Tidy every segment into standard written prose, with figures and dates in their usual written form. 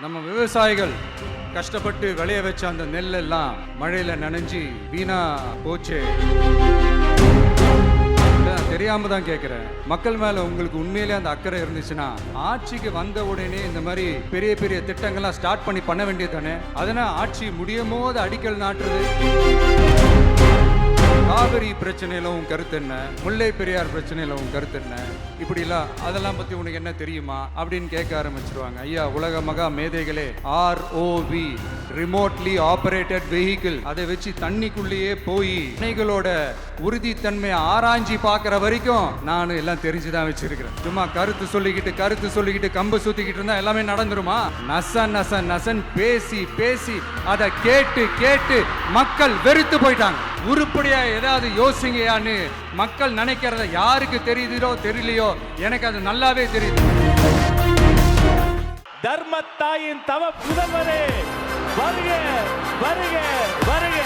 நம்ம விவசாயிகள் கஷ்டப்பட்டு விளைய வச்ச அந்த நெல்லெல்லாம் மழையில நனைஞ்சி வீணா போச்சு. தெரியாம தான் கேட்கிறேன். மக்கள் மேல உங்களுக்கு உண்மையிலே அந்த அக்கறை இருந்துச்சுன்னா ஆட்சிக்கு வந்த உடனே இந்த மாதிரி பெரிய பெரிய திட்டங்கள்லாம் ஸ்டார்ட் பண்ண வேண்டியது தானே. அதனால ஆட்சி முடியும் போது அடிக்கல் நாட்டுறது. காவிரி பிரச்சனையில உன் கருத்து என்ன, முல்லை பெரியார் பிரச்சனையில உன் கருத்து என்ன, இப்படிலாம் அதெல்லாம் பத்தி உனக்கு என்ன தெரியுமா அப்படின்னு கேட்க ஆரம்பிச்சிருவாங்க. ஐயா, உலக மகா மேதைகளே, ROV ரிமோட்லி ஆபரேட்டட் வெஹிக்கிள், அதை வச்சு தண்ணிக்குள்ளேயே போய் அணைகளோட உறுதித்தன்மையை ஆராய்ச்சி பார்க்குற வரைக்கும் நான் எல்லாம் தெரிஞ்சுதான் வச்சிருக்கிறேன். சும்மா கருத்து சொல்லிக்கிட்டு கம்பு சுத்திக்கிட்டு இருந்தா எல்லாமே நடந்துருமா? நசன் பேசி பேசி அதை கேட்டு மக்கள் வெறுத்து போயிட்டாங்க. உருப்படியா ஏதாவது யோசிங்கயான்னு மக்கள் நினைக்கிறத யாருக்கு தெரியுதோ தெரியலையோ, எனக்கு அது நல்லாவே தெரியுது. தர்மத்தாயின் தவ புதல்வரே, வருக வருக வருக.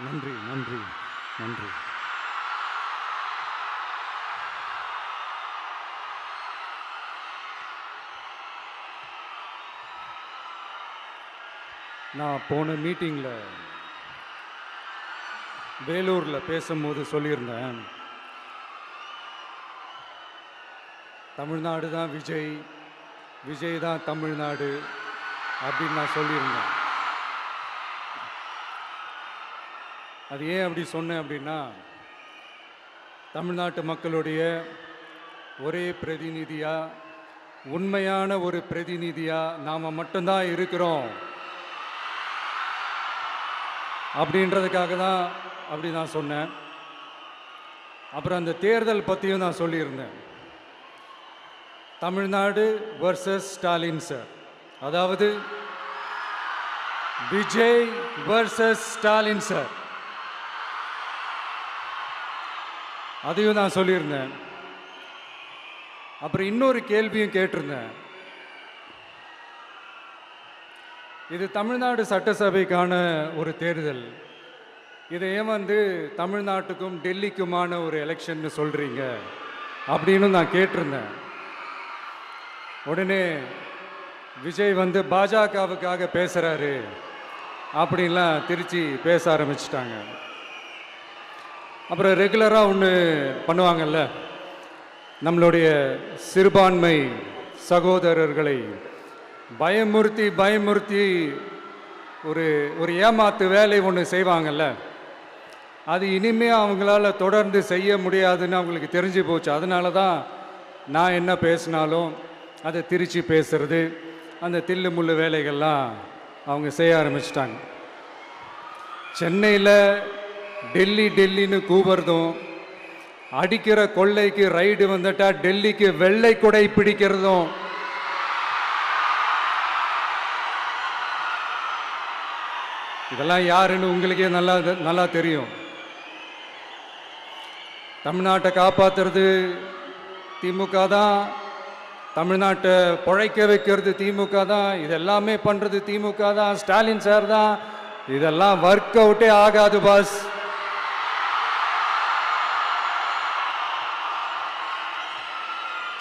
நன்றி நன்றி நன்றி. நான் போன மீட்டிங்கில் வேலூரில் பேசும்போது சொல்லியிருந்தேன், தமிழ்நாடு தான் விஜய் தான் தமிழ்நாடு அப்படின்னு நான் சொல்லியிருந்தேன். அது ஏன் அப்படி சொன்னேன் அப்படின்னா, தமிழ்நாட்டு மக்களுடைய ஒரே பிரதிநிதியாக, உண்மையான ஒரு பிரதிநிதியாக நாம் மட்டும்தான் இருக்கிறோம் அப்படின்றதுக்காக தான் அப்படி நான் சொன்னேன். அப்புறம் அந்த தேர்தல் பற்றியும் நான் சொல்லியிருந்தேன். தமிழ்நாடு வர்சஸ் ஸ்டாலின் சார், அதாவது விஜய் வர்சஸ் ஸ்டாலின் சார், அதையும் நான் சொல்லியிருந்தேன். அப்புறம் இன்னொரு கேள்வியும் கேட்டிருந்தேன். இது தமிழ்நாடு சட்டசபைக்கான ஒரு தேர்தல், இதை ஏன் தமிழ்நாட்டுக்கும் டெல்லிக்குமான ஒரு எலெக்ஷன் சொல்கிறீங்க அப்படின்னு நான் கேட்டிருந்தேன். உடனே விஜய் பாஜகவுக்காக பேசுகிறாரு அப்படின்லாம் திருச்சி பேச ஆரம்பிச்சிட்டாங்க. அப்புறம் ரெகுலராக ஒன்று பண்ணுவாங்கல்ல, நம்மளுடைய சிறுபான்மை சகோதரர்களை பயமுறுத்தி ஒரு ஏமாத்து வேலை ஒன்று செய்வாங்கல்ல, அது இனிமே அவங்களால தொடர்ந்து செய்ய முடியாதுன்னு அவங்களுக்கு தெரிஞ்சு போச்சு. அதனால தான் நான் என்ன பேசினாலும் அதை திருச்சி பேசுறது, அந்த தில்லு முள்ளு வேலைகள்லாம் அவங்க செய்ய ஆரம்பிச்சிட்டாங்க. சென்னையில் டெல்லின்னு கூவுறதும், அடிக்கிற கொள்ளைக்கு ரைடு வந்துட்டா டெல்லிக்கு வெள்ளை கொடை பிடிக்கிறதும், இதெல்லாம் யாருன்னு உங்களுக்கே நல்லா தெரியும். தமிழ்நாட்டை காப்பாற்றுறது திமுக தான், தமிழ்நாட்டை பிழைக்க வைக்கிறது திமுக தான், இதெல்லாமே பண்ணுறது திமுக தான், ஸ்டாலின் சார் தான். இதெல்லாம் ஒர்க் அவுட்டே ஆகாது பாஸ்.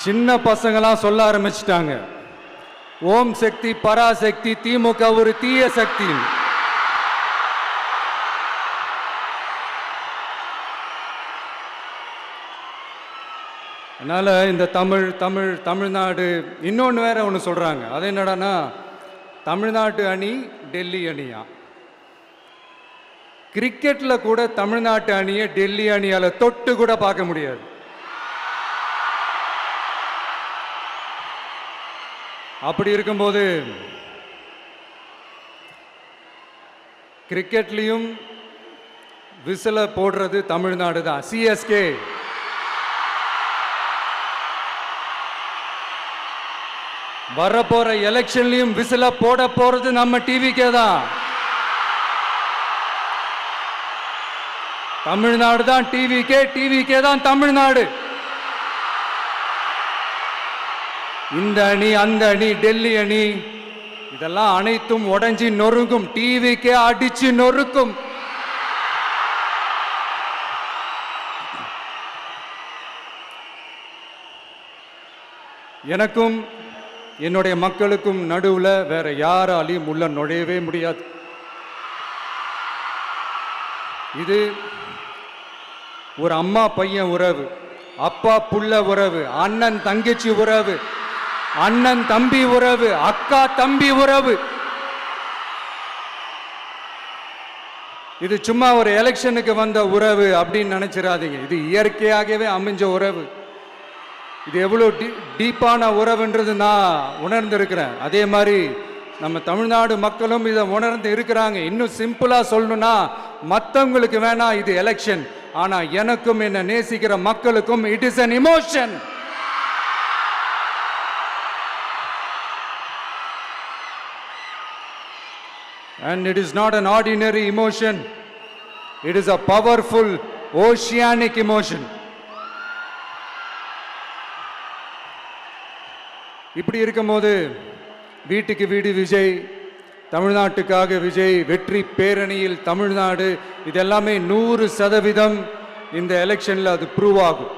சின்ன பசங்களாம் சொல்ல ஆரம்பிச்சிட்டாங்க, ஓம் சக்தி பராசக்தி, திமுக ஒரு தீய சக்தி. அதனால இந்த தமிழ்நாடு இன்னொன்று வேற ஒன்று சொல்றாங்க. அது என்னடான்னா, தமிழ்நாட்டு அணி டெல்லி அணியா. கிரிக்கெட்ல கூட தமிழ்நாட்டு அணியை டெல்லி அணியால தொட்டு கூட பார்க்க முடியாது. அப்படி இருக்கும்போது கிரிக்கெட்லயும் விசில போடுறது தமிழ்நாடு தான். சிஎஸ்கே வரப்போற எலெக்ஷன்லயும் விசில போட போறது நம்ம டிவிக்கே தான். தமிழ்நாடு தான் டிவிக்கே, டிவிக்கே தான் தமிழ்நாடு. இந்த அணி, அந்த அணி, டெல்லி அணி, இதெல்லாம் அனைத்தும் உடைஞ்சி நொறுங்கும். டிவிக்கே அடிச்சு நொறுக்கும். எனக்கும் என்னுடைய மக்களுக்கும் நடுவுல வேற யாராலையும் உள்ள நுழையவே முடியாது. இது ஒரு அம்மா பையன் உறவு, அப்பா புள்ள உறவு, அண்ணன் தங்கச்சி உறவு, அண்ணன் தம்பி உறவு, அக்கா தம்பி உறவு. இது சும்மா ஒரு எலெக்ஷனுக்கு வந்த உறவு அப்படின்னு நினைச்சிடாதீங்க. இது இயற்கையாகவே அமைஞ்ச உறவு. இது எவ்வளவு டீப்பான உறவுன்றது நான் உணர்ந்திருக்கிறேன். அதே மாதிரி நம்ம தமிழ்நாடு மக்களும் இதை உணர்ந்து இருக்கிறாங்க. இன்னும் சிம்பிளா சொல்லணும்னா, மற்றவங்களுக்கு வேணா இது எலெக்ஷன், ஆனா எனக்கும் என்ன நேசிக்கிற மக்களுக்கும் it is an emotion. And it is not an ordinary emotion. It is a powerful oceanic emotion. இப்படி இருக்கும்போது வீட்டுக்கு வீடு விஜய், தமிழ்நாட்டுக்காக விஜய், வெற்றி பேரணியில் தமிழ்நாடு, இதெல்லாமே 100% இந்த எலெக்ஷன்ல அது ப்ரூவ் ஆகும்.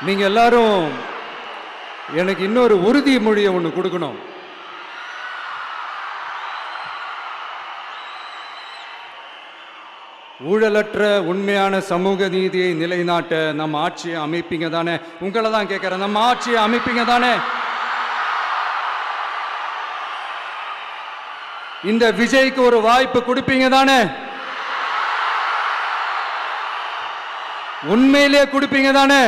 நீங்க எல்லாரும் எனக்கு இன்னொரு உறுதிமொழியை ஒன்று கொடுக்கணும். ஊழலற்ற உண்மையான சமூக நீதியை நிலைநாட்ட நம்ம ஆட்சியை அமைப்பீங்க தானே? உங்களை தான் கேட்கிறேன், நம்ம ஆட்சியை அமைப்பீங்க தானே? இந்த விஜய்க்கு ஒரு வாய்ப்பு கொடுப்பீங்க தானே? உண்மையிலே கொடுப்பீங்க தானே?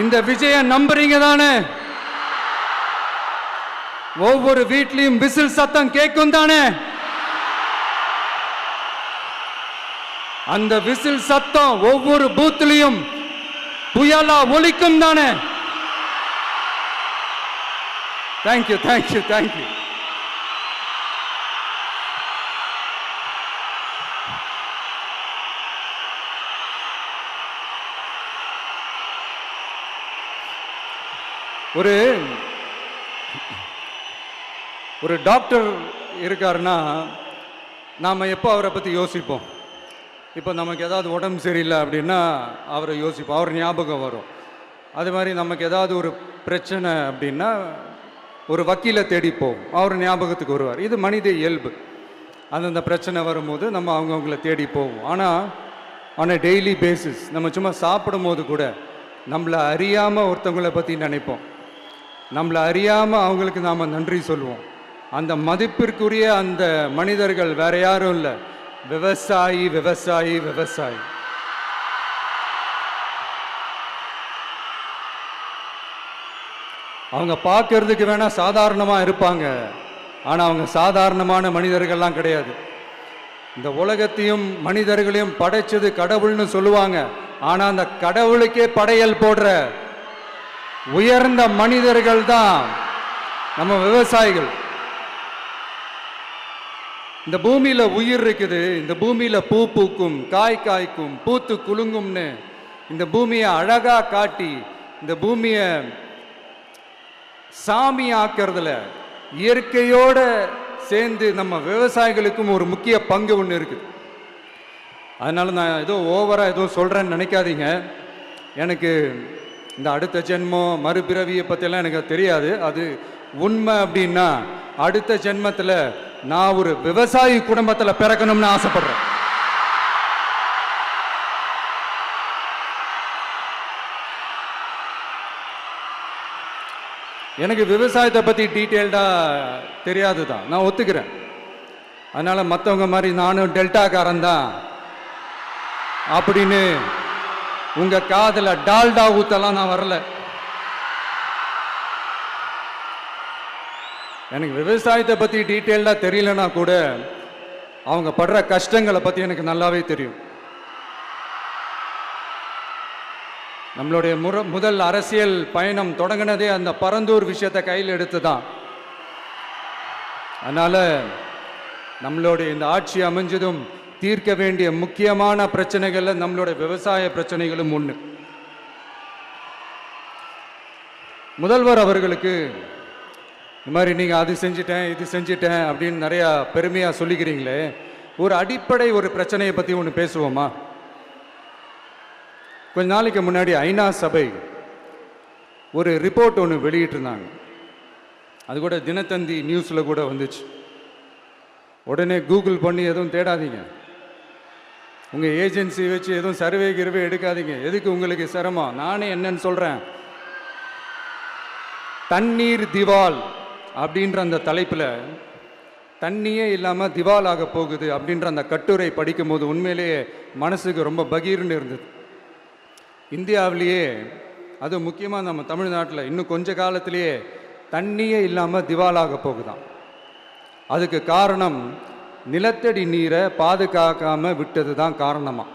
இந்த விஜய நம்புறீங்க தானே? ஒவ்வொரு வீட்லயும் விசில் சத்தம் கேட்கும் தானே? அந்த விசில் சத்தம் ஒவ்வொரு பூத்திலையும் புயலா ஒலிக்கும் தானே? Thank you, thank you, thank you. ஒரு டாக்டர் இருக்காருன்னா நாம் எப்போ அவரை பற்றி யோசிப்போம்? இப்போ நமக்கு ஏதாவது உடம்பு சரியில்லை அப்படின்னா அவரை யோசிப்போம், அவர் ஞாபகம் வரும். அது மாதிரி நமக்கு ஏதாவது ஒரு பிரச்சனை அப்படின்னா ஒரு வக்கீலை தேடிப்போம், அவர் ஞாபகத்துக்கு வருவார். இது மனித இயல்பு. அந்தந்த பிரச்சனை வரும்போது நம்ம அவங்கவுங்கள தேடி போவோம். ஆனால் ஆன் அ டெய்லி பேசிஸ் நம்ம சும்மா சாப்பிடும் போது கூட நம்மளை அறியாமல் ஒருத்தவங்களை பற்றி நினைப்போம். நம்மளை அறியாமல் அவங்களுக்கு நாம் நன்றி சொல்லுவோம். அந்த மதிப்பிற்குரிய அந்த மனிதர்கள் வேற யாரும் இல்லை, விவசாயி, விவசாயி, விவசாயி. அவங்க பார்க்கறதுக்கு வேணா சாதாரணமாக இருப்பாங்க, ஆனால் அவங்க சாதாரணமான மனிதர்கள்லாம் கிடையாது. இந்த உலகத்தையும் மனிதர்களையும் படைச்சது கடவுள்னு சொல்லுவாங்க, ஆனால் அந்த கடவுளுக்கே படையல் போடுற உயர்ந்த மனிதர்கள் தான் நம்ம விவசாயிகள். இந்த பூமியில உயிர் இருக்குது, இந்த பூமியில பூ பூக்கும், காய் காய்க்கும், பூத்து குலுங்கும்னு இந்த பூமியை அழகா காட்டி இந்த பூமியை சாமி ஆக்கிறதுல இயற்கையோட சேர்ந்து நம்ம விவசாயிகளுக்கும் ஒரு முக்கிய பங்கு ஒன்று இருக்குது. அதனால நான் ஏதோ ஓவரா ஏதோ சொல்றேன்னு நினைக்காதீங்க. எனக்கு இந்த அடுத்த ஜென்மம் மறுபிறவியை பற்றியெல்லாம் எனக்கு தெரியாது. அது உண்மை அப்படின்னா அடுத்த ஜென்மத்தில் நான் ஒரு விவசாயி குடும்பத்தில் பிறக்கணும்னு ஆசைப்படுறேன். எனக்கு விவசாயத்தை பற்றி டீட்டெயில்டாக தெரியாது தான், நான் ஒத்துக்கிறேன். அதனால் மற்றவங்க மாதிரி நானும் டெல்டாக்காரன் தான் அப்படின்னு உங்கள் காதில் டால்டா ஊத்தலாம் நான் வரல. எனக்கு விவசாயத்தை பற்றி டீட்டெயில்டாக தெரியலனா கூட அவங்க படுற கஷ்டங்களை பற்றி எனக்கு நல்லாவே தெரியும். நம்மளுடைய முதல் அரசியல் பயணம் தொடங்கினதே அந்த பரந்தூர் விஷயத்தை கையில் எடுத்து தான். அதனால் நம்மளுடைய இந்த ஆட்சி அமைஞ்சதும் தீர்க்க வேண்டிய முக்கியமான பிரச்சனைகள்ல நம்மளுடைய விவசாய பிரச்சனைகளும் ஒன்று. முதல்வர் அவர்களுக்கு இந்த மாதிரி நீங்கள் அது செஞ்சிட்டேன் இது செஞ்சிட்டேன் அப்படின்னு நிறையா பெருமையாக சொல்லிக்கிறீங்களே, ஒரு அடிப்படை ஒரு பிரச்சனையை பற்றி ஒன்று பேசுவோமா? கொஞ்ச நாளைக்கு முன்னாடி ஐநா சபை ஒரு ரிப்போர்ட் ஒன்று வெளியிட்டிருந்தாங்க. அது கூட தினத்தந்தி நியூஸில் கூட வந்துச்சு. உடனே கூகுள் பண்ணி எதுவும் தேடாதீங்க, உங்கள் ஏஜென்சி வச்சு எதுவும் சர்வே கிருவே எடுக்காதீங்க. எதுக்கு உங்களுக்கு சிரமம்? நானே என்னன்னு சொல்கிறேன். தண்ணீர் திவால் அப்படின்ற அந்த தலைப்பில் தண்ணியே இல்லாமல் திவால் ஆக போகுது அப்படின்ற அந்த கட்டுரை படிக்கும்போது உண்மையிலேயே மனசுக்கு ரொம்ப பகீர்னு இருந்தது. இந்தியாவிலேயே அது முக்கியமாக நம்ம தமிழ்நாட்டில் இன்னும் கொஞ்ச காலத்திலேயே தண்ணியே இல்லாமல் திவாலாக போகுதான். அதுக்கு காரணம் நிலத்தடி நீரை பாதுகாக்காமல் விட்டது தான் காரணமா.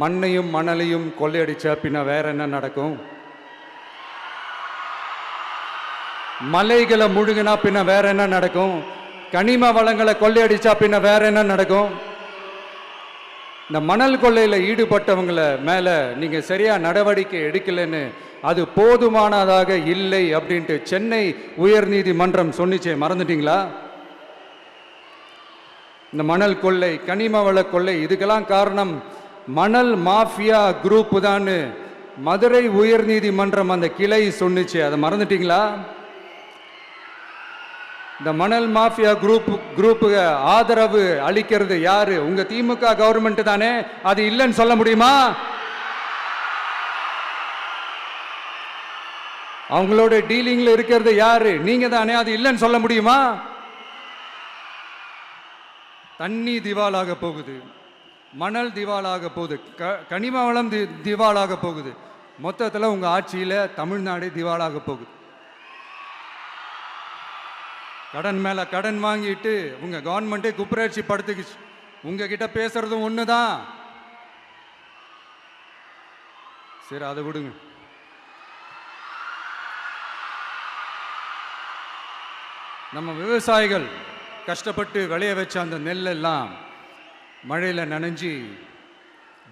மண்ணையும் மணலையும் கொள்ளையடிச்சா பின்ன வேற என்ன நடக்கும்? மலைகளை முழுகினா பின்ன வேற என்ன நடக்கும்? கனிம வளங்களை கொள்ளையடிச்சா பின்ன வேற என்ன நடக்கும்? இந்த மணல் கொள்ளையில் ஈடுபட்டவங்களை மேலே நீங்கள் சரியாக நடவடிக்கை எடுக்கலைன்னு அது போதுமானதாக இல்லை அப்படின்ட்டு சென்னை உயர்நீதிமன்றம் சொன்னிச்சே, மறந்துட்டீங்களா? இந்த மணல் கொள்ளை, கனிம வள கொள்ளை, இதுக்கெல்லாம் காரணம் மணல் மாஃபியா குரூப் தான் மதுரை உயர்நீதிமன்றம் அந்த கிளை சொன்னிச்சு. அதை மறந்துட்டீங்களா? இந்த மணல் மாஃபியா குரூப்புக்கு ஆதரவு அளிக்கிறது யாரு? உங்க திமுக கவர்மெண்ட் தானே. அது இல்லைன்னு சொல்ல முடியுமா? அவங்களோட டீலிங்ல இருக்கிறது யாரு? நீங்க தானே. அது இல்லைன்னு சொல்ல முடியுமா? தண்ணி திவாலாக போகுது, மணல் திவாலாக போகுது, கனிம வளம் திவாலாக போகுது. மொத்தத்தில் உங்க ஆட்சியில தமிழ்நாடு திவாலாக போகுது. கடன் மேல கடன் வாங்கிட்டு உங்க கவர்மெண்ட்டே குப்பராட்சி படுத்துக்குச்சு. உங்ககிட்ட பேசுறதும் ஒண்ணுதான். சரி, அதை விடுங்க. நம்ம விவசாயிகள் கஷ்டப்பட்டு விளைய வச்ச அந்த நெல்லெல்லாம் மழையில் நனைஞ்சி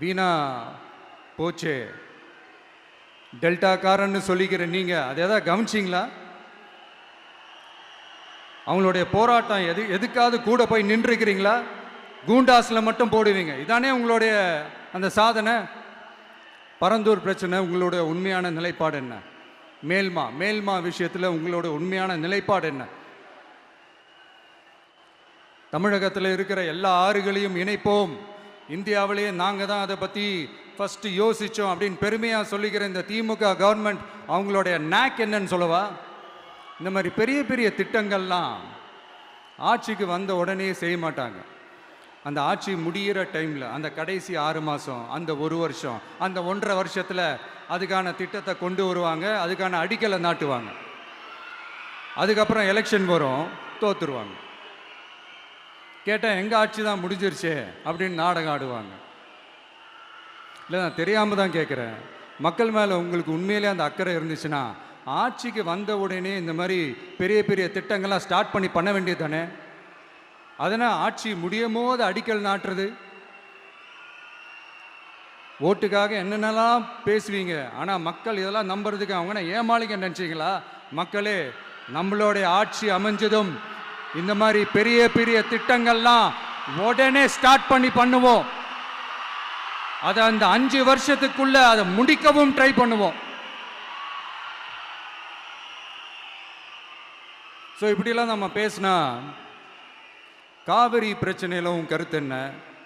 வீணா போச்சே. டெல்டாக்காரன்னு சொல்லிக்கிற நீங்கள் அதை எதாவது கவனிச்சிங்களா? அவங்களுடைய போராட்டம் எதுக்காவது கூட போய் நின்றுக்கிறீங்களா? கூண்டாஸில் மட்டும் போடுவீங்க. இதானே உங்களுடைய அந்த சாதனை. பரந்தூர் பிரச்சனை, உங்களுடைய உண்மையான நிலைப்பாடு என்ன? மேல்மா விஷயத்தில் உங்களோட உண்மையான நிலைப்பாடு என்ன? தமிழகத்தில் இருக்கிற எல்லா ஆறுகளையும் இணைப்போம், இந்தியாவிலேயே நாங்கள் தான் அதை பற்றி ஃபஸ்ட்டு யோசித்தோம் அப்படின்னு பெருமையாக சொல்லிக்கிற இந்த திமுக கவர்மெண்ட் அவங்களுடைய நாக் என்னன்னு சொல்லவா? இந்த மாதிரி பெரிய பெரிய திட்டங்கள்லாம் ஆட்சிக்கு வந்த உடனே செய்ய மாட்டாங்க. அந்த ஆட்சி முடிகிற டைமில், அந்த கடைசி 6 மாதம், அந்த 1 வருஷம், அந்த 1.5 வருஷத்தில் அதுக்கான திட்டத்தை கொண்டு வருவாங்க, அதுக்கான அடிக்கலை நாட்டுவாங்க. அதுக்கப்புறம் எலெக்ஷன் வரும், தோத்துருவாங்க. கேட்டால் எங்கள் ஆட்சி தான் முடிஞ்சிருச்சே அப்படின்னு நாடகம் ஆடுவாங்க. இல்லை, நான் தெரியாமல் தான் கேட்குறேன். மக்கள் மேலே உங்களுக்கு உண்மையிலே அந்த அக்கறை இருந்துச்சுன்னா ஆட்சிக்கு வந்த உடனே இந்த மாதிரி பெரிய பெரிய திட்டங்கள்லாம் ஸ்டார்ட் பண்ண வேண்டியது தானே. அதனால் ஆட்சி முடியும் போது அடிக்கல் நாட்டுறது. ஓட்டுக்காக என்னென்னலாம் பேசுவீங்க, ஆனால் மக்கள் இதெல்லாம் நம்புறதுக்கு அவங்க ஏமாளிங்க நினச்சிங்களா? மக்களே, நம்மளுடைய ஆட்சி அமைஞ்சதும் இந்த மாதிரி பெரிய பெரிய திட்டங்கள்லாம் உடனே ஸ்டார்ட் பண்ணுவோம். அதை அந்த 5 வருஷத்துக்குள்ள அதை முடிக்கவும் ட்ரை பண்ணுவோம். ஸோ இப்படிலாம் நம்ம பேசினா காவிரி பிரச்சனையில் உன் கருத்து என்ன,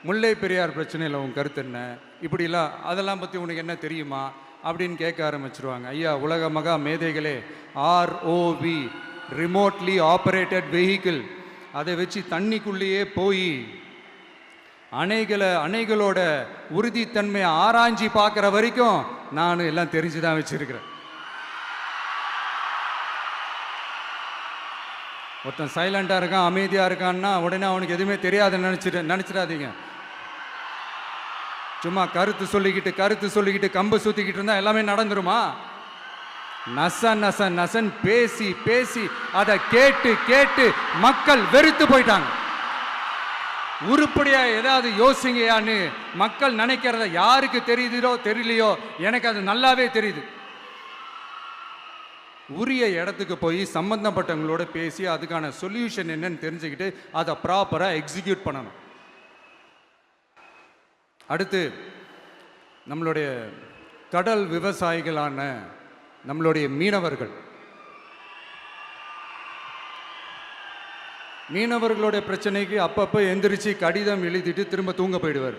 முல்லை பெரியார் பிரச்சனையில் உன் கருத்து என்ன, இப்படிலாம் அதெல்லாம் பற்றி உனக்கு என்ன தெரியுமா அப்படின்னு கேட்க ஆரம்பிச்சிருவாங்க. ஐயா, உலக மகா மேதைகளே, ROV, ரிமோட்லி ஆப்ரேட்டட் வெஹிக்கிள், அதை வச்சு தண்ணிக்குள்ளேயே போய் அணைகளோட உறுதித்தன்மையை ஆராய்ச்சி பார்க்குற வரைக்கும் நான் எல்லாம் தெரிஞ்சு தான் வச்சிருக்கிறேன். ஒருத்தன் சைலண்டாக இருக்கான், அமைதியாக இருக்கான்னா உடனே அவனுக்கு எதுவுமே தெரியாதுன்னு நினச்சிடாதீங்க. சும்மா கருத்து சொல்லிக்கிட்டு கம்பு சுற்றிக்கிட்டு இருந்தால் எல்லாமே நடந்துருமா? நசன் பேசி அதை கேட்டு மக்கள் வெறுத்து போயிட்டாங்க. உருப்படியா ஏதாவது யோசிங்கயான்னு மக்கள் நினைக்கிறத யாருக்கு தெரியுதோ தெரியலையோ, எனக்கு அது நல்லாவே தெரியுது. உரிய இடத்துக்கு போய் சம்பந்தப்பட்டவங்களோட பேசி அதுக்கான சொல்யூஷன் என்னன்னு தெரிஞ்சுக்கிட்டு அதை ப்ராப்பராக எக்ஸிக்யூட் பண்ணணும். அடுத்து நம்மளுடைய கடல் விவசாயிகளான நம்மளுடைய மீனவர்களுடைய பிரச்சனைக்கு அப்பப்போ எந்திரிச்சு கடிதம் எழுதிட்டு திரும்ப தூங்க போயிடுவார்.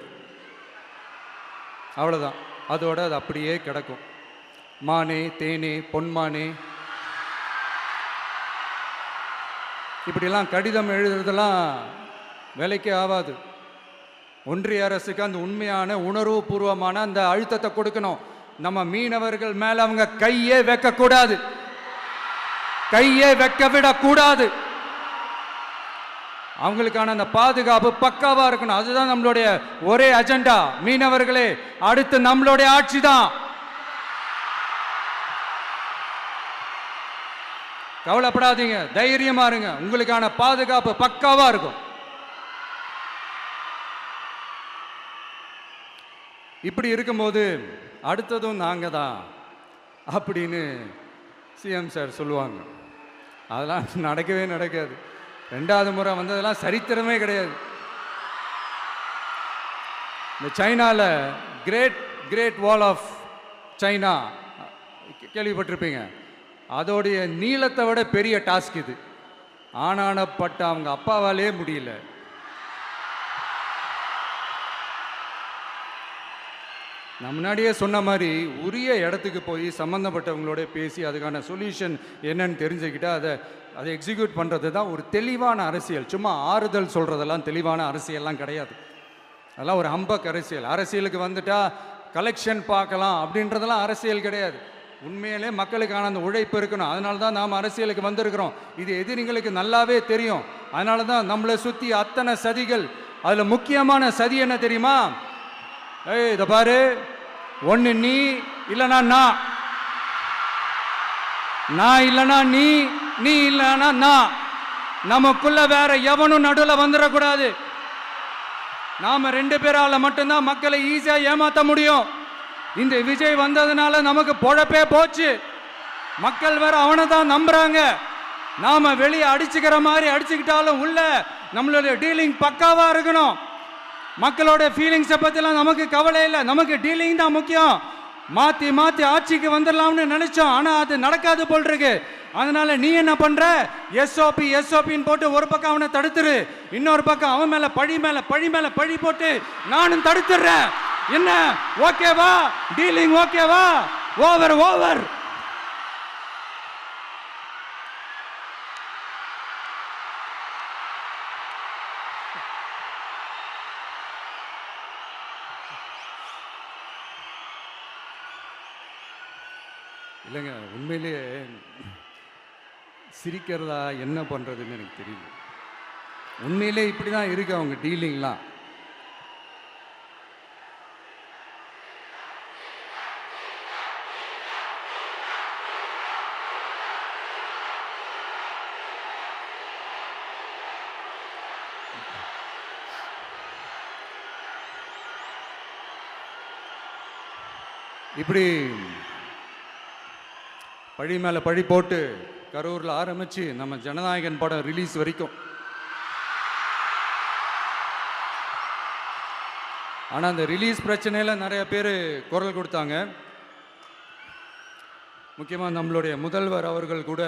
அவ்வளோதான், அதோட அது அப்படியே கிடக்கும். மானே தேனே பொன்மானே இப்படிலாம் கடிதம் எழுதுறதெல்லாம் வேலைக்கே ஆகாது. ஒன்றிய அரசுக்கு அந்த உண்மையான உணர்வுபூர்வமான அந்த அழுத்தத்தை கொடுக்கணும். நம்ம மீனவர்கள் மேல அவங்க கையே வைக்கக்கூடாது, கையே வைக்க விடக்கூடாது. அவங்களுக்கான அந்த பாதுகாப்பு பக்காவா இருக்கணும். அதுதான் நம்மளுடைய ஒரே அஜெண்டா. மீனவர்களே, அடுத்து நம்மளுடைய ஆட்சி தான். கவலைப்படாதீங்க, தைரியமா இருங்க, உங்களுக்கான பாதுகாப்பு பக்காவா இருக்கும். இப்படி இருக்கும்போது அடுத்ததும் நாங்க தான் அப்படின்னு சிஎம் சார் சொல்லுவாங்க. அதெல்லாம் நடக்கவே நடக்காது. 2வது முறை வந்ததெல்லாம் சரித்திரமே கிடையாது. இந்த சைனால கிரேட் வால் ஆஃப் சைனா கேள்விப்பட்டிருப்பீங்க. அதோடைய நீளத்தை விட பெரிய டாஸ்க் இது. ஆனானப்பட்ட அவங்க அப்பாவாலே முடியல. நான் முன்னாடியே சொன்ன மாதிரி உரிய இடத்துக்கு போய் சம்மந்தப்பட்டவங்களோட பேசி அதுக்கான சொல்யூஷன் என்னன்னு தெரிஞ்சுக்கிட்டு அதை எக்ஸிக்யூட் பண்ணுறது தான் ஒரு தெளிவான அரசியல். சும்மா ஆறுதல் சொல்கிறதெல்லாம் தெளிவான அரசியல்லாம் கிடையாது. அதெல்லாம் ஒரு ஹம்பக் அரசியல். அரசியலுக்கு வந்துட்டா கலெக்ஷன் பார்க்கலாம் அப்படின்றதெல்லாம் அரசியல் கிடையாது. உண்மையிலே மக்களுக்கான அந்த உழைப்பு இருக்கணும். அதனால தான் நாம் அரசியலுக்கு வந்திருக்கிறோம். இது எதிரிங்களுக்கு நல்லாவே தெரியும். அதனால தான் நம்மளை சுற்றி அத்தனை சதிகள். அதில் முக்கியமான சதி என்ன தெரியுமா? இதை பாரு, ஒன்று நீ இல்லைனா நான் இல்லைனா நீ இல்லைனா நான். நமக்குள்ள வேற எவனும் நடுவில் வந்துடக்கூடாது. நாம 2 பேரால மட்டும்தான் மக்களை ஈஸியா ஏமாற்ற முடியும். இந்த விஜய் வந்ததுனால நமக்கு பொழப்பே போச்சு. மக்கள் வேற அவனை தான் நம்புறாங்க. நாம வெளியே அடிச்சுக்கிற மாதிரி அடிச்சுக்கிட்டாலும் உள்ள நம்மளுடைய டீலிங் பக்காவா இருக்கணும். மக்களோட ஃபீலிங்ஸை பற்றிலாம் நமக்கு கவலை இல்லை. நமக்கு டீலிங் தான் முக்கியம். மாற்றி ஆட்சிக்கு வந்துடலாம்னு நினைச்சோம், ஆனால் அது நடக்காது போல் இருக்கு. அதனால நீ என்ன பண்ற? எஸ்ஓபின்னு போட்டு ஒரு பக்கம் அவனை தடுத்துரு, இன்னொரு பக்கம் அவன் மேல பழி போட்டு நானும் தடுத்துடுறேன். என்ன ஓகேவா? டீலிங் ஓகேவா? ஓவர். இல்லைங்க, உண்மையிலேயே சிரிக்கிறதா என்ன பண்ணுறதுன்னு எனக்கு தெரியல. உண்மையிலே இப்படி தான் இருக்கு அவங்க டீலிங்லாம். இப்படி பழி மேலே பழி போட்டு கரூரில் ஆரம்பித்து நம்ம ஜனநாயகன் படம் ரிலீஸ் வரைக்கும் ஆனால் அந்த ரிலீஸ் பிரச்சனையில் நிறைய பேர் குரல் கொடுத்தாங்க. முக்கியமாக நம்மளுடைய முதல்வர் அவர்கள் கூட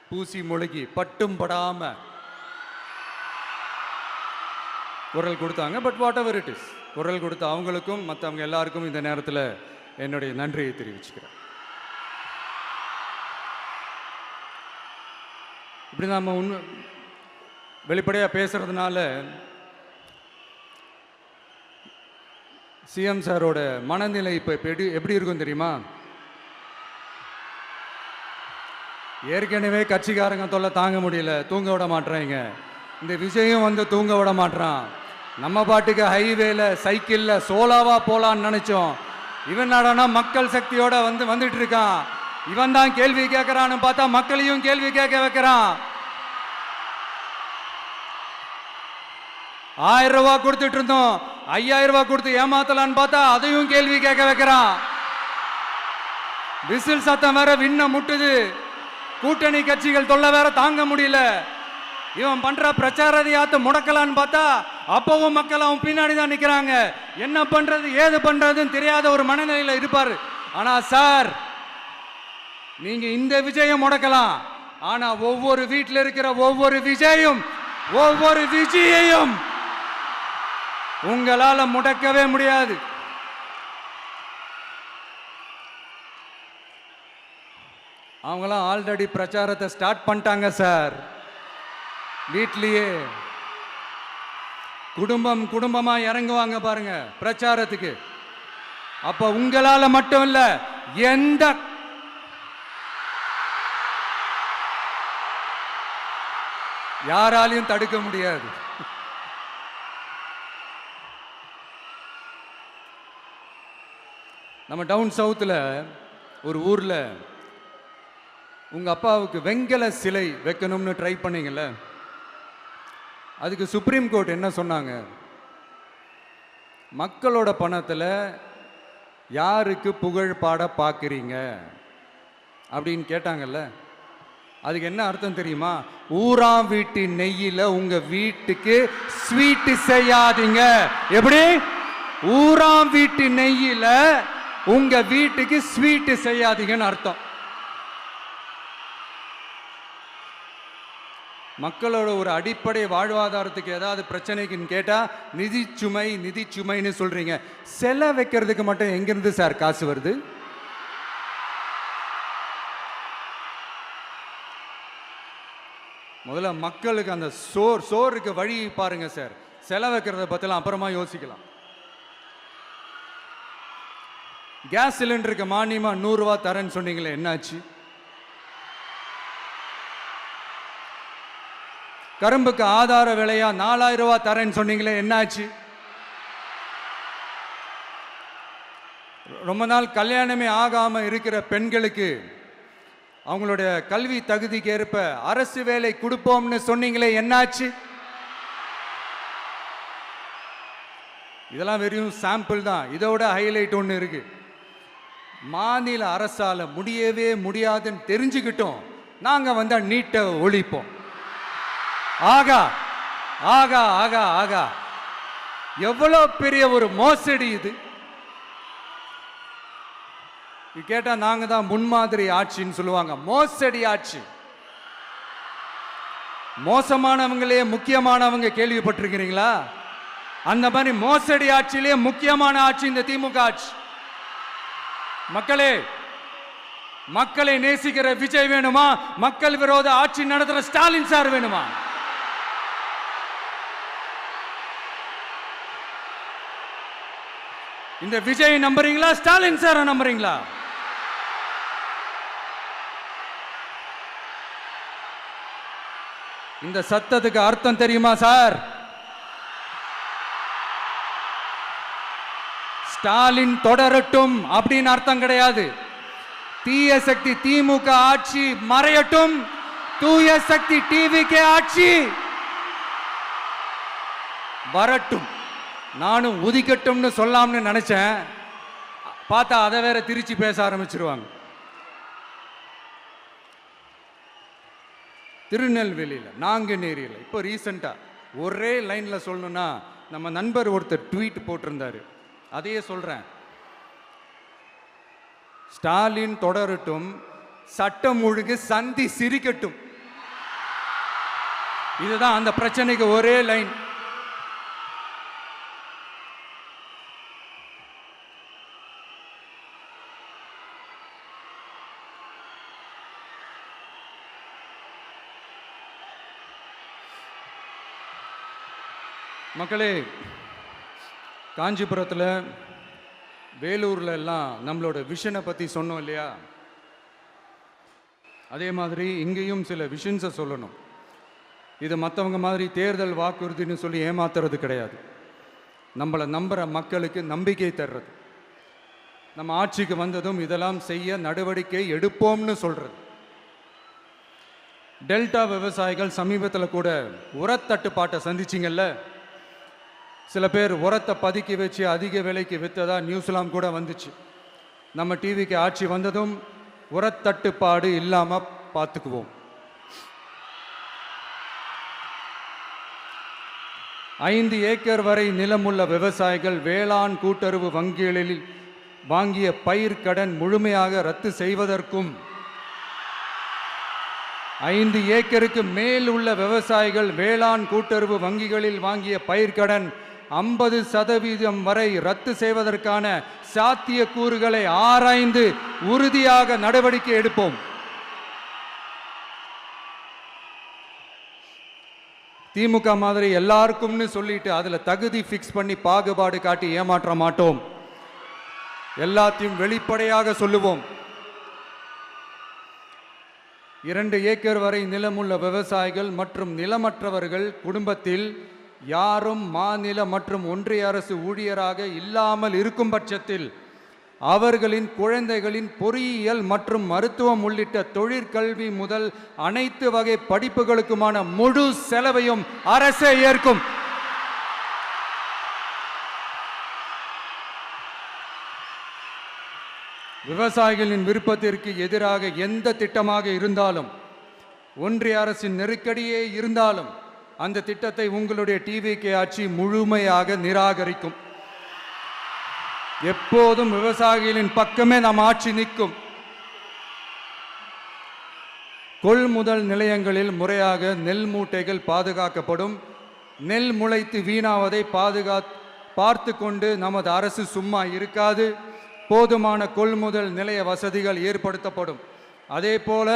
பூசி மொழிகி பட்டும் படாம குரல் கொடுத்தாங்க. But what ever it is, குரல் கொடுத்த அவங்களுக்கும் மற்றவங்க எல்லாருக்கும் இந்த நேரத்தில் என்னுடைய நன்றியை தெரிவிச்சுக்கிறேன். இப்படி நாம் வெளிப்படையாக பேசுறதுனால சிஎம் சாரோட மனநிலை இப்போ எப்படி இருக்கும் தெரியுமா? ஏற்கனவே கட்சிக்காரங்க தொல்லை தாங்க முடியல, தூங்க விட மாட்டேறாங்க. இந்த விஜயும் வந்து தூங்க விட மாட்டான். நம்ம பாட்டுக்கு ஹைவேல சைக்கிளில் சோலாவா போலான்னு நினைச்சோம். இவன் நாடானா மக்கள் சக்தியோட வந்துட்டு இருக்கான். இவன் தான் கேள்வி கேட்கறான்னு பார்த்தா மக்களையும் கேள்வி கேட்க வைக்கிறான். 1000 ரூபாய் கொடுத்துட்டு இருந்தோம், 5000 ரூபாய் கொடுத்து ஏமாத்தலான்னு பார்த்தா அதையும் கேள்வி கேட்க வைக்கிறான். விசில் சத்தம் வேற விண்ண முட்டுது. கூட்டணி கட்சிகள் தொல்லை வேற தாங்க முடியல. இவன் பண்ற பிரச்சாரத்தையாத்த முடக்கலான்னு பார்த்தா அப்பவும் மக்கள் அவன் பின்னாடி தான் நிக்கிறாங்க. என்ன பண்றது ஏது பண்றதுன்னு தெரியாத ஒரு மனநிலையில இருப்பாரு. ஆனா சார், நீங்க இந்த விஜயம் முடக்கலாம், ஆனா ஒவ்வொரு வீட்டில் இருக்கிற ஒவ்வொரு விஜயையும் உங்களால முடக்கவே முடியாது. அவங்களாம் ஆல்ரெடி பிரச்சாரத்தை ஸ்டார்ட் பண்ணிட்டாங்க சார். வீட்லயே குடும்பமா இறங்குவாங்க பாருங்க பிரச்சாரத்துக்கு. அப்ப உங்களால மட்டும் இல்ல, எந்த யாராலையும் தடுக்க முடியாது. நம்ம டவுன் சவுத்தில் ஒரு ஊர்ல உங்க அப்பாவுக்கு வெங்கல சிலை வைக்கணும்னு ட்ரை பண்ணீங்கல்ல, அதுக்கு சுப்ரீம் கோர்ட் என்ன சொன்னாங்க? மக்களோட பணத்தில் யாருக்கு புகழ் பாட பார்க்குறீங்க அப்படின்னு கேட்டாங்கல்ல. அதுக்கு என்ன அர்த்தம் தெரியுமா? ஊராம் வீட்டு நெய்யில உங்க வீட்டுக்கு ஸ்வீட் செய்யாதீங்க. எப்படி? ஊராம் வீட்டு நெய்யில உங்க வீட்டுக்கு ஸ்வீட் செய்யாதீங்கன்னு அர்த்தம். மக்களோட ஒரு அடிப்படை வாழ்வாதாரத்துக்கு ஏதாவது பிரச்சனைக்குன்னு கேட்டா நிதிச்சுமைன்னு சொல்றீங்க. சிலை வைக்கிறதுக்கு மட்டும் எங்கிருந்து சார் காசு வருது? முதல்ல மக்களுக்கு அந்த சோறுக்கு வழி பாருங்க சார். சிலை வைக்கிறத பத்திலாம் அப்புறமா யோசிக்கலாம். கேஸ் சிலிண்டருக்கு மானியமா 100 ரூபாய் தரேன்னு சொன்னீங்களே, என்னாச்சு? கரும்புக்கு ஆதார விலையா 4000 ரூபாய் தரேன்னு சொன்னீங்களே, என்னாச்சு? ரொம்ப நாள் கல்யாணமே ஆகாம இருக்கிற பெண்களுக்கு அவங்களுடைய கல்வி தகுதிக்கு ஏற்ப அரசு வேலை கொடுப்போம்னு சொன்னீங்களே, என்னாச்சு? இதெல்லாம் வெறும் சாம்பிள் தான். இதோட ஹைலைட் ஒன்று இருக்கு. மாநில அரசால முடியவே முடியாதுன்னு தெரிஞ்சுக்கிட்டோம், நாங்க வந்தா நீட்டை ஒழிப்போம். ஆகா ஆகா ஆகா ஆகா, எவ்வளவு பெரிய ஒரு மோசடி இது! கேட்டா நாங்க தான் முன்மாதிரி ஆட்சின்னு சொல்லுவாங்க. மோசடி ஆட்சி. மோசமானவங்களே முக்கியமானவங்க கேள்விப்பட்டிருக்கிறீங்களா? அந்த மாதிரி மோசடி ஆட்சியிலே முக்கியமான ஆட்சி இந்த திமுக ஆட்சி. மக்களை நேசிக்கிற விஜய் வேணுமா? மக்கள் விரோத ஆட்சி நடத்துற ஸ்டாலின் சார் வேணுமா? இந்த விஜய் நம்புறீங்களா, ஸ்டாலின் சார் நம்புறீங்களா? இந்த சத்தத்துக்கு அர்த்தம் தெரியுமா சார்? ஸ்டாலின் தொடரட்டும் அப்படின்னு அர்த்தம் கிடையாது. தீய சக்தி திமுக ஆட்சி மறையட்டும், தூய சக்தி டிவிகே ஆட்சி வரட்டும். நானும் உதிக்கட்டும்னு சொல்லாம்னு நினைச்சேன், பார்த்தா அதை வேற திருச்சி பேச ஆரம்பிச்சிருவாங்க. திருநெல்வேலியில், நாங்குநேரியில் இப்போ ரீசெண்டாக ஒரே லைன்ல சொல்லணும்னா நம்ம நண்பர் ஒருத்தர் ட்வீட் போட்டிருந்தாரு, அதையே சொல்றேன். ஸ்டாலின் தொடரட்டும், சட்டம் ஒழுங்கு சந்தி சிரிக்கட்டும். இதுதான் அந்த பிரச்சனைக்கு ஒரே லைன். மக்களே, காஞ்சிபுரத்தில், வேலூர்ல எல்லாம் நம்மளோட விஷனை பற்றி சொன்னோம் இல்லையா? அதே மாதிரி இங்கேயும் சில விஷன்ஸை சொல்லணும். இது மற்றவங்க மாதிரி தேர்தல் வாக்குறுதின்னு சொல்லி ஏமாத்துறது கிடையாது. நம்மளை நம்புகிற மக்களுக்கு நம்பிக்கை தர்றது. நம்ம ஆட்சிக்கு வந்ததும் இதெல்லாம் செய்ய நடவடிக்கை எடுப்போம்னு சொல்கிறது. டெல்டா விவசாயிகள் சமீபத்தில் கூட உரத்தட்டுப்பாட்டை சந்திச்சிங்கல்ல. சில பேர் உரத்தை பதுக்கி வச்சு அதிக விலைக்கு விற்றதா நியூஸ்லாம் கூட வந்துச்சு. நம்ம டிவிக்கு ஆட்சி வந்ததும் உரத்தட்டுப்பாடு இல்லாமல் பார்த்துக்குவோம். 5 ஏக்கர் வரை நிலமுள்ள விவசாயிகள் வேளாண் கூட்டுறவு வங்கிகளில் வாங்கிய பயிர் கடன் முழுமையாக ரத்து செய்வதற்கும், 5 ஏக்கருக்கு மேல் உள்ள விவசாயிகள் வேளாண் கூட்டுறவு வங்கிகளில் வாங்கிய பயிர்க்கடன் 50% வரை ரத்து செய்வதற்கான சாத்திய கூறுகளை ஆராய்ந்து உறுதியாக நடவடிக்கை எடுப்போம். திமுக மாதிரி எல்லாருக்கும்னு சொல்லிட்டு அதுல தகுதி ஃபிக்ஸ் பண்ணி பாகுபாடு காட்டி ஏமாற்ற மாட்டோம். எல்லாத்தையும் வெளிப்படையாக சொல்லுவோம். 2 ஏக்கர் வரை நிலமுள்ள விவசாயிகள் மற்றும் நிலமற்றவர்கள் குடும்பத்தில் யாரும் மாநில மற்றும் ஒன்றிய அரசு ஊழியராக இல்லாமல் இருக்கும் பட்சத்தில் அவர்களின் குழந்தைகளின் பொறியியல் மற்றும் மருத்துவம் உள்ளிட்ட தொழிற்கல்வி முதல் அனைத்து வகை படிப்புகளுக்குமான முழு செலவையும் அரசே ஏற்கும். விவசாயிகளின் விருப்பத்திற்கு எதிராக எந்த திட்டமாக இருந்தாலும், ஒன்றிய அரசின் நெருக்கடியே இருந்தாலும் அந்த திட்டத்தை உங்களுடைய டிவிகே ஆட்சி முழுமையாக நிராகரிக்கும். எப்போதும் விவசாயிகளின் பக்கமே நம் ஆட்சி நிற்கும். கொள்முதல் நிலையங்களில் முறையாக நெல் மூட்டைகள் பாதுகாக்கப்படும். நெல் முளைத்து வீணாவதை பார்த்து கொண்டு நமது அரசு சும்மா இருக்காது. போதுமான கொள்முதல் நிலைய வசதிகள் ஏற்படுத்தப்படும். அதே போல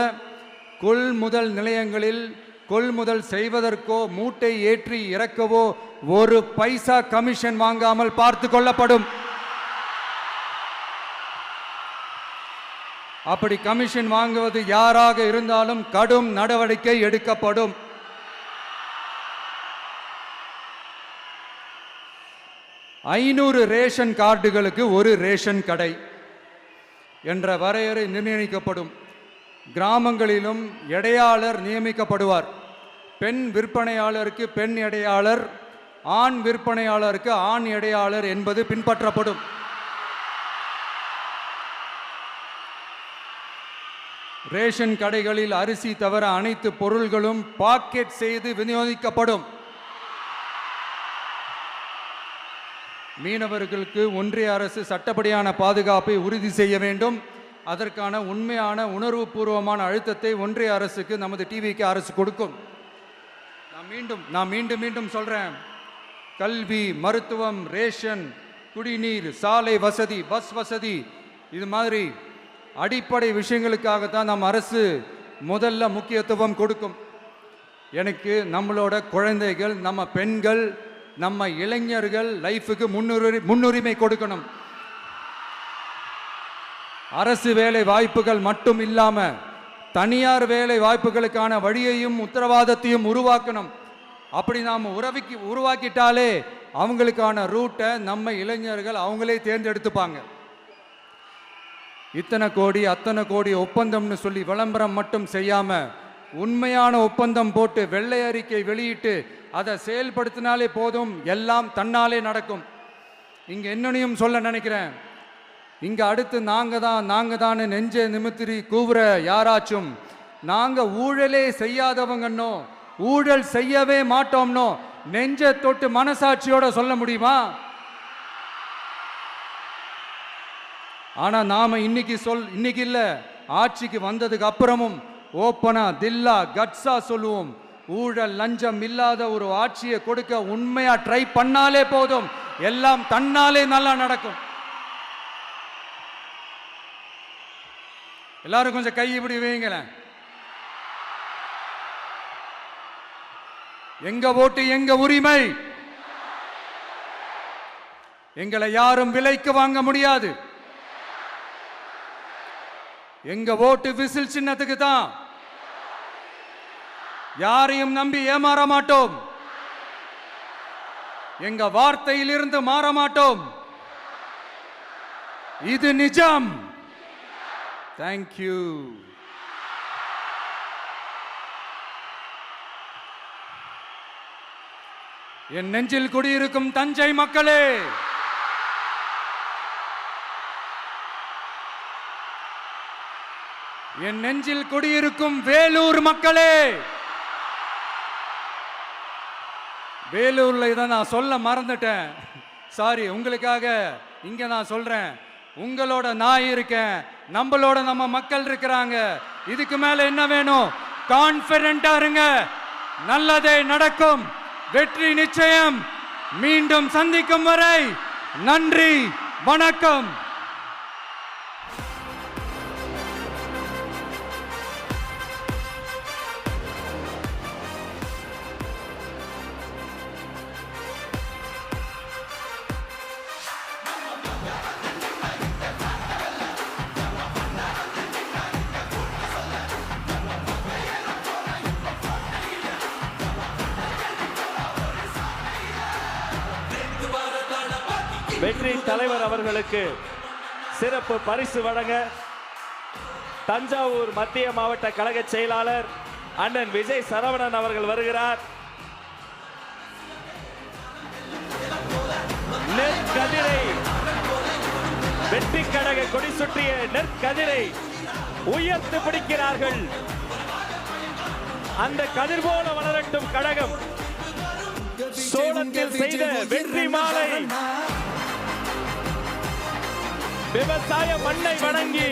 கொள்முதல் நிலையங்களில் கொள்முதல் செய்வதற்கோ மூட்டை ஏற்றி இறக்கவோ 1 பைசா கமிஷன் வாங்காமல் பார்த்து கொள்ளப்படும். அப்படி கமிஷன் வாங்குவது யாராக இருந்தாலும் கடும் நடவடிக்கை எடுக்கப்படும். ஐநூறு ரேஷன் கார்டுகளுக்கு 1 ரேஷன் கடை என்ற வரையறை நிர்ணயிக்கப்படும். கிராமங்களிலும் எடையாளர் நியமிக்கப்படுவார். பெண் விற்பனையாளருக்கு பெண் எடையாளர், ஆண் விற்பனையாளருக்கு ஆண் எடையாளர் என்பது பின்பற்றப்படும். ரேஷன் கடைகளில் அரிசி தவிர அனைத்து பொருள்களும் பாக்கெட் செய்து விநியோகிக்கப்படும். மீனவர்களுக்கு ஒன்றிய அரசு சட்டப்படியான பாதுகாப்பை உறுதி செய்ய வேண்டும். அதற்கான உண்மையான உணர்வுபூர்வமான அழுத்தத்தை ஒன்றிய அரசுக்கு நமது டிவிக்கு அரசு கொடுக்கும். நான் மீண்டும் சொல்றேன். கல்வி, மருத்துவம், ரேஷன், குடிநீர், சாலை வசதி, பஸ் வசதி, இது மாதிரி அடிப்படை விஷயங்களுக்காகத்தான் நம் அரசு முதல்ல முக்கியத்துவம் கொடுக்கும். எனக்கு நம்மளோட குழந்தைகள், நம்ம பெண்கள், நம்ம இளைஞர்கள் லைஃபுக்கு முன்னுரிமை கொடுக்கணும். அரசு வேலை வாய்ப்புகள் மட்டும் இல்லாம தனியார் வேலை வாய்ப்புகளுக்கான வழியையும் உத்தரவாதத்தையும் உருவாக்கணும். அப்படி நாம் உருவாக்கிட்டாலே அவங்களுக்கான ரூட்டை நம்ம இளைஞர்கள் அவங்களே தேர்ந்தெடுத்துப்பாங்க. இத்தனை கோடி அத்தனை கோடி ஒப்பந்தம்னு சொல்லி விளம்பரம் மட்டும் செய்யாம உண்மையான ஒப்பந்தம் போட்டு வெள்ளை அறிக்கை வெளியிட்டு அதை செயல்படுத்தினாலே போதும், எல்லாம் தன்னாலே நடக்கும். இங்க என்னனையும் சொல்ல நினைக்கிறேன். இங்க அடுத்து நாங்க தான் நெஞ்சை நிமித்திரி கூவுற யாராச்சும் நாங்க ஊழலே செய்யாதவங்கன்னோ ஊழல் செய்யவே மாட்டோம்னோ நெஞ்ச தொட்டு மனசாட்சியோட சொல்ல முடியுமா? ஆனா நாம இன்னைக்கு இல்ல, ஆட்சிக்கு வந்ததுக்கு அப்புறமும் ஓப்பனா தில்லா கட்ஸா சொல்லுவோம், ஊழல் லஞ்சம் இல்லாத ஒரு ஆட்சியை கொடுக்க உண்மையா ட்ரை பண்ணாலே போதும், எல்லாம் தன்னாலே நல்லா நடக்கும். எல்லாரும் கொஞ்சம் கை இப்படி வைங்களேன். எங்க ஓட்டு எங்க உரிமை, எங்களை யாரும் விலைக்கு வாங்க முடியாது. எங்க ஓட்டு விசில் சின்னத்துக்கு தான். யாரையும் நம்பி ஏமாற மாட்டோம். எங்க வார்த்தையிலிருந்து மாற மாட்டோம். இது நிஜம். தேங்க்யூ. என் நெஞ்சில் குடியிருக்கும் தஞ்சை மக்களே, என் நெஞ்சில் குடியிருக்கும் வேலூர் மக்களே, வேலூர்ல இதை நான் சொல்ல மறந்துட்டேன், சாரி. உங்களுக்காக இங்க நான் சொல்றேன், உங்களோட நான் இருக்கேன், நம்மளோட நம்ம மக்கள் இருக்கிறாங்க. இதுக்கு மேல என்ன வேணும்? கான்பிடென்ட்டா இருங்க, நல்லதே நடக்கும், வெற்றி நிச்சயம். மீண்டும் சந்திக்கும் வரை நன்றி, வணக்கம். வெற்றி தலைவர் அவர்களுக்கு சிறப்பு பரிசு வழங்க தஞ்சாவூர் மத்திய மாவட்ட கழக செயலாளர் அண்ணன் விஜய் சரவணன் அவர்கள் வருகிறார். நெற்கதிரை வெற்றி கழக கொடி சுற்றிய நெற்கதிரை உயர்த்து பிடிக்கிறார்கள். அந்த கதிர் போல வளரட்டும் கழகம். சோளத்தில் செய்த வெற்றி மாலை விவசாய மண்ணை வணங்கி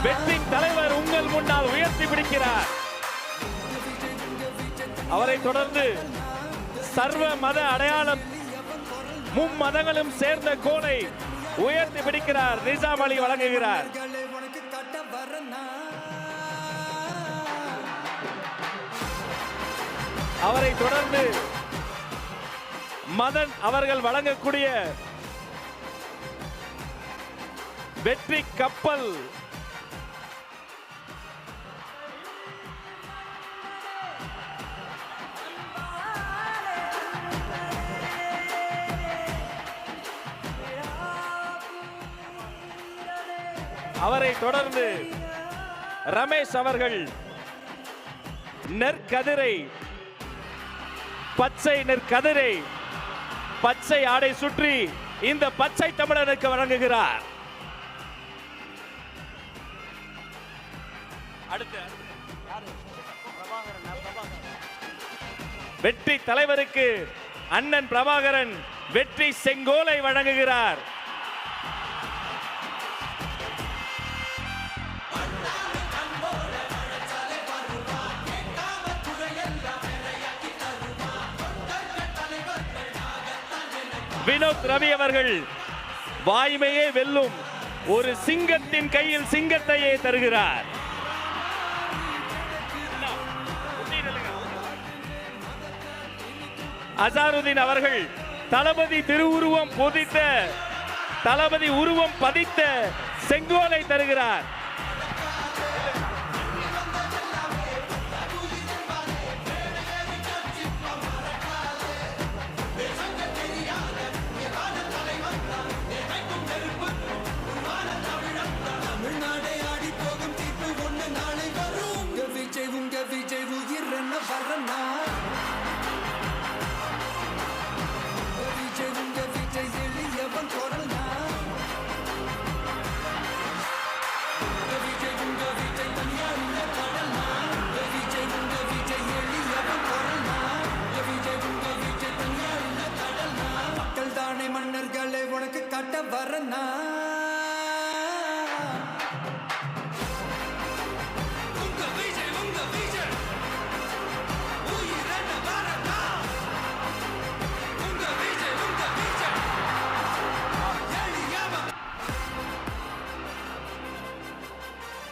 வெற்றி தலைவர் உங்கள் முன்னால் உயர்த்தி பிடிக்கிறார். அவரை தொடர்ந்து சர்வ மத அடையாளம் மும்மதங்களும் சேர்ந்த கோலை உயர்த்தி பிடிக்கிறார். நிசாம் அலி வழங்குகிறார். அவரை தொடர்ந்து மதன் அவர்கள் வழங்கக்கூடிய வெற்றி கப்பல் அவரை தொடர்ந்து ரமேஷ் அவர்கள் நெற்கதிரை பச்சை நெற்கதிரை பச்சை ஆடை சுற்றி இந்த பச்சை தமிழனுக்கு வழங்குகிறார். வெற்றி தலைவருக்கு அண்ணன் பிரபாகரன் வெற்றி செங்கோலை வழங்குகிறார். வினோத் ரவி அவர்கள் வாய்மையே வெல்லும் ஒரு சிங்கத்தின் கையில் சிங்கத்தையே தருகிறார். அசாருதீன் அவர்கள் தளபதி திருவுருவம் பொதித்த தளபதி உருவம் பதித்த செங்கோலை தருகிறார்.